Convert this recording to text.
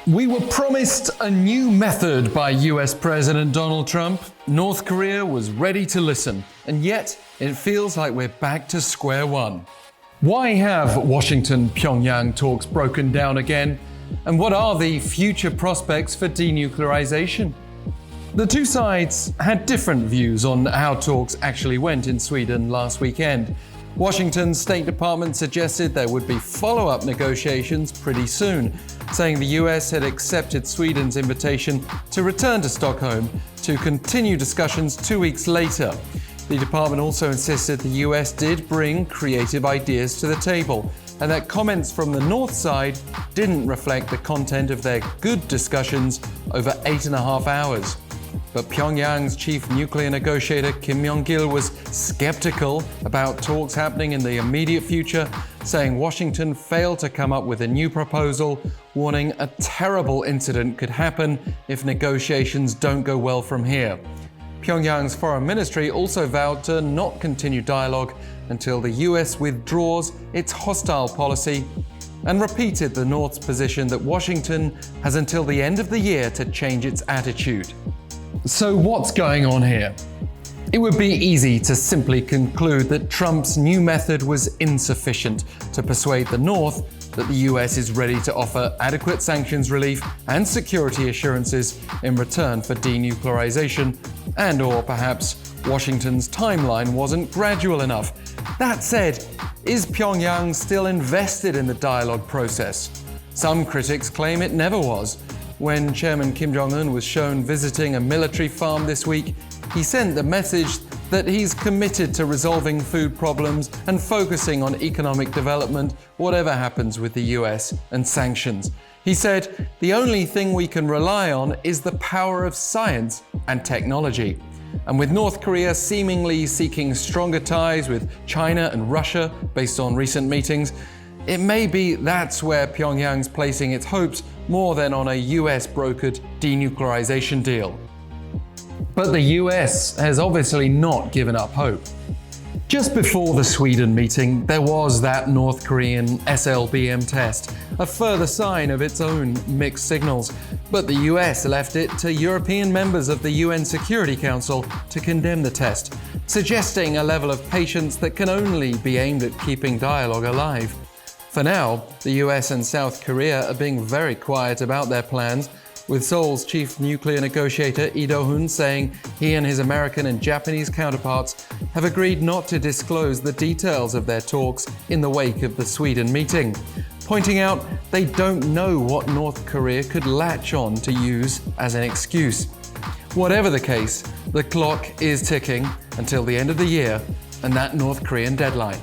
We were promised a new method by US President Donald Trump. North Korea was ready to listen, and yet it feels like we're back to square one. Why have Washington-Pyongyang talks broken down again? And what are the future prospects for denuclearization? The two sides had different views on how talks actually went in Sweden last weekend. Washington's State Department suggested there would be follow-up negotiations pretty soon, saying the US had accepted Sweden's invitation to return to Stockholm to continue discussions 2 weeks later. The department also insisted the US did bring creative ideas to the table, and that comments from the North side didn't reflect the content of their good discussions over 8.5 hours. But Pyongyang's chief nuclear negotiator Myong-gil was skeptical about talks happening in the immediate future, saying Washington failed to come up with a new proposal, warning a terrible incident could happen if negotiations don't go well from here. Pyongyang's foreign ministry also vowed to not continue dialogue until the US withdraws its hostile policy, and repeated the North's position that Washington has until the end of the year to change its attitude. So what's going on here? It would be easy to simply conclude that Trump's new method was insufficient to persuade the North that the US is ready to offer adequate sanctions relief and security assurances in return for denuclearization, and/or perhaps Washington's timeline wasn't gradual enough. That said, is Pyongyang still invested in the dialogue process? Some critics claim it never was. When Chairman Kim Jong-un was shown visiting a military farm this week, he sent the message that he's committed to resolving food problems and focusing on economic development, whatever happens with the US and sanctions. He said, "The only thing we can rely on is the power of science and technology." And with North Korea seemingly seeking stronger ties with China and Russia based on recent meetings, it may be that's where Pyongyang's placing its hopes more than on a US-brokered denuclearization deal. But the US has obviously not given up hope. Just before the Sweden meeting, there was that North Korean SLBM test, a further sign of its own mixed signals. But the US left it to European members of the UN Security Council to condemn the test, suggesting a level of patience that can only be aimed at keeping dialogue alive. For now, the US and South Korea are being very quiet about their plans, with Seoul's chief nuclear negotiator Do-hoon saying he and his American and Japanese counterparts have agreed not to disclose the details of their talks in the wake of the Sweden meeting, pointing out they don't know what North Korea could latch on to use as an excuse. Whatever the case, the clock is ticking until the end of the year and that North Korean deadline.